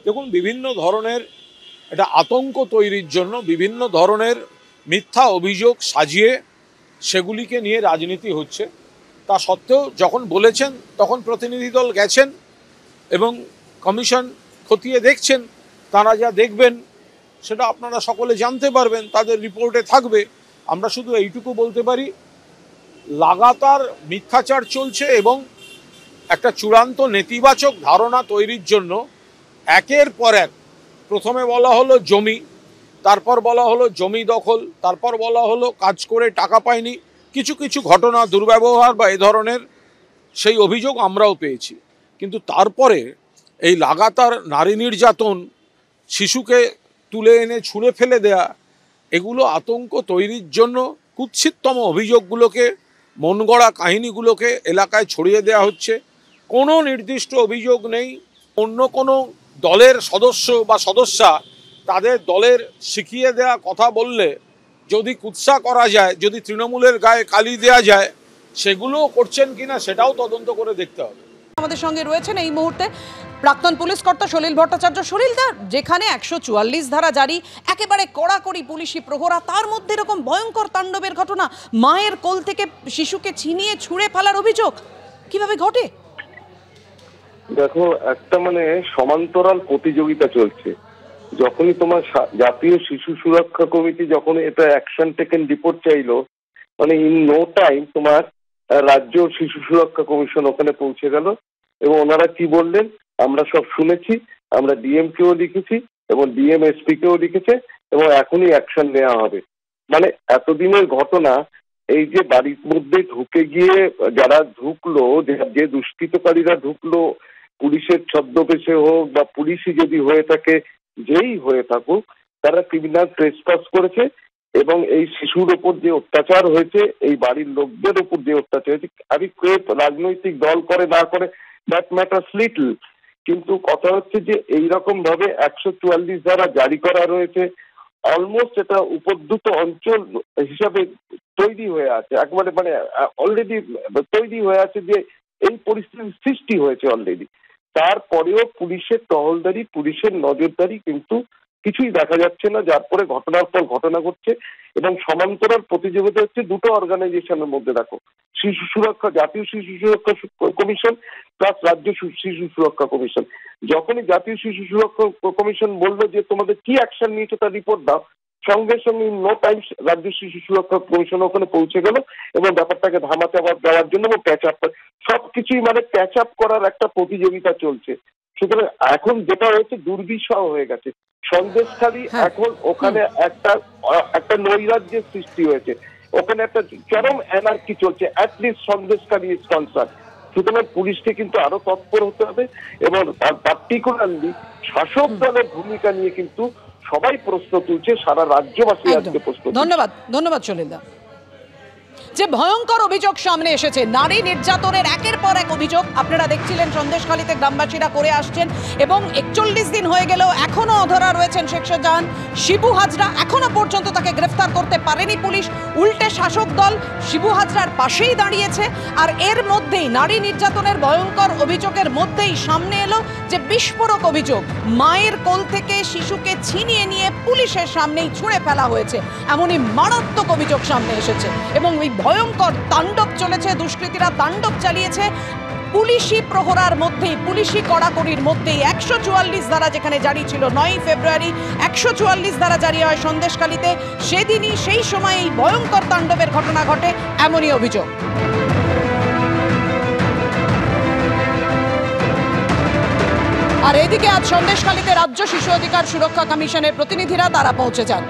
দেখুন, বিভিন্ন ধরনের এটা আতঙ্ক তৈরির জন্য বিভিন্ন ধরনের মিথ্যা অভিযোগ সাজিয়ে সেগুলিকে নিয়ে রাজনীতি হচ্ছে। তা সত্ত্বেও যখন বলেছেন তখন প্রতিনিধি দল গেছেন এবং কমিশন খতিয়ে দেখছেন। তারা যা দেখবেন সেটা আপনারা সকলে জানতে পারবেন, তাদের রিপোর্টে থাকবে। আমরা শুধু এইটুকু বলতে পারি, লাগাতার মিথ্যাচার চলছে এবং একটা চূড়ান্ত নেতিবাচক ধারণা তৈরির জন্য একের পর এক, প্রথমে বলা হলো জমি, তারপর বলা হলো জমি দখল, তারপর বলা হলো কাজ করে টাকা পায়নি, কিছু কিছু ঘটনা দুর্ব্যবহার বা এ ধরনের সেই অভিযোগ আমরাও পেয়েছি। কিন্তু তারপরে এই লাগাতার নারী নির্যাতন, শিশুকে তুলে এনে ছুঁড়ে ফেলে দেয়া, এগুলো আতঙ্ক তৈরির জন্য কুৎসিততম অভিযোগগুলোকে, মন গড়া কাহিনীগুলোকে এলাকায় ছড়িয়ে দেওয়া হচ্ছে। কোনো নির্দিষ্ট অভিযোগ নেই। অন্য কোনো দলের সদস্য বা সদস্যা তাদের দলের শিখিয়ে দেয়া কথা বললে যদি কুৎসা করা যায়, যদি তৃণমূলের গায়ে কালি দেয়া যায়, সেগুলোও করছেন কিনা সেটাও তদন্ত করে দেখতে হবে। আমাদের সঙ্গে রয়েছেন এই মুহূর্তে প্রাক্তন পুলিশ কর্তা সলিল ভট্টাচার্য। সলিলদা, যেখানে 144 ধারা জারি, একেবারে কড়াকড়ি পুলিশি প্রহরা, তার মধ্যে এরকম ভয়ঙ্কর তাণ্ডবের ঘটনা, মায়ের কোল থেকে শিশুকে ছিনিয়ে ছুঁড়ে ফেলার অভিযোগ কিভাবে ঘটে? দেখো, একটা সমান্তরাল প্রতিযোগিতা চলছে। যখনই তোমার জাতীয় শিশু সুরক্ষা কমিটি যখন এটা অ্যাকশন টেকেন রিপোর্ট চাইলো, ইন নো টাইম তোমার রাজ্য শিশু সুরক্ষা কমিশন ওখানে পৌঁছে গেল এবং ওনারা কি বললেন আমরা সব শুনেছি, আমরা ডিএম কেও লিখেছি এবং ডিএম এসপি কেও লিখেছে এবং এখনই অ্যাকশন নেওয়া হবে। এতদিনের ঘটনা, এই যে বাড়ির মধ্যে ঢুকে গিয়ে যারা ঢুকলো, যে দুষ্কৃতকারীরা ঢুকলো, পুলিশের ছদ্মবেশে হোক বা পুলিশই যদি হয়ে থাকে, যেই হয়ে থাকুক, তারা ক্রিমিনাল ট্রেসপাস করেছে এবং এই শিশুর ওপর যে অত্যাচার হয়েছে, এই বাড়ির লোকদের ওপর যে অত্যাচার হয়েছে, আমি রাজনৈতিক দল করে না করে দ্যাট ম্যাটার্স লিটল, কিন্তু কথা হচ্ছে যে এইরকম ভাবে 144 ধারা জারি করা রয়েছে। অলমোস্ট এটা উপদ্রুত অঞ্চল হিসাবে তৈরি হয়ে আছে, একবারে অলরেডি তৈরি হয়ে আছে যে এই পরিস্থিতির সৃষ্টি হয়েছে অলরেডি। তারপরেও পুলিশের টহলদারি, পুলিশের নজরদারি কিন্তু কিছুই দেখা যাচ্ছে না, যার পরে ঘটনার পর ঘটনা ঘটছে এবং সমান্তরাল প্রতিযোগিতা হচ্ছে দুটো অর্গানাইজেশনের মধ্যে। দেখো, শিশু সুরক্ষা, জাতীয় শিশু সুরক্ষা কমিশন প্লাস রাজ্য শিশু সুরক্ষা কমিশন। যখনই জাতীয় শিশু সুরক্ষা কমিশন বললো যে তোমাদের কি অ্যাকশন নিয়েছে তার রিপোর্ট দাও, সঙ্গে সঙ্গে নো টাইম রাজ্য শিশু সুরক্ষা কমিশন ওখানে পৌঁছে গেল এবং ব্যাপারটাকে ধামাচাপা দেওয়ার জন্য প্যাচ আপ, সবকিছুই প্যাচ আপ করার একটা প্রতিযোগিতা চলছে। সুতরাং এখন যেটা হয়েছে দুর্বিষহ হয়ে গেছে সন্দেশখালী। এখন ওখানে একটা নৈরাজ্যের সৃষ্টি হয়েছে, ওখানে একটা চরম অ্যানার্কি চলছে, অ্যাটলিস্ট সন্দেশখালী ইজ কনসার্ন। সুতরাং পুলিশকে কিন্তু আরো তৎপর হতে হবে এবং পার্টিকুলারলি শাসক দলের ভূমিকা নিয়ে কিন্তু সবাই প্রশ্ন তুলছে, সারা রাজ্যবাসী আজকে প্রশ্ন। ধন্যবাদ সলিলদা। যে ভয়ঙ্কর অভিযোগ সামনে এসেছে, নারী নির্যাতনের একের পর এক অভিযোগ আপনারা দেখছিলেন সন্দেশখালীতে গ্রামবাসীরা করে আসছেন এবং 41 দিন হয়ে গেলেও এখনো অধরা রয়েছেন শেখ শাহজাহান। শিবু হাজরা এখনো পর্যন্ত তাকে গ্রেফতার করতে পারেনি পুলিশ, উল্টে শাসক দল শিবু হাজরার পাশেই দাঁড়িয়েছে। আর এর মধ্যেই নারী নির্যাতনের ভয়ঙ্কর অভিযোগের মধ্যেই সামনে এলো যে বিস্ফোরক অভিযোগ, মায়ের কোল থেকে শিশুকে ছিনিয়ে নিয়ে পুলিশের সামনেই ছুঁড়ে ফেলা হয়েছে, এমনই মারাত্মক অভিযোগ সামনে এসেছে। এবং এই ভয়ঙ্কর তাণ্ডব চলেছে, দুষ্কৃতীরা তাণ্ডব চালিয়েছে পুলিশি প্রহরার মধ্যেই, পুলিশি কড়াকড়ির মধ্যেই। 144 ধারা যেখানে জারি ছিল, 9 ফেব্রুয়ারি 144 ধারা জারি হয় সন্দেশখালীতে, সেদিনই সেই সময় এই ভয়ঙ্কর তাণ্ডবের ঘটনা ঘটে, এমনই অভিযোগ। আর এদিকে আজ সন্দেশখালীতে রাজ্য শিশু অধিকার সুরক্ষা কমিশনের প্রতিনিধিরা তারা পৌঁছে যান।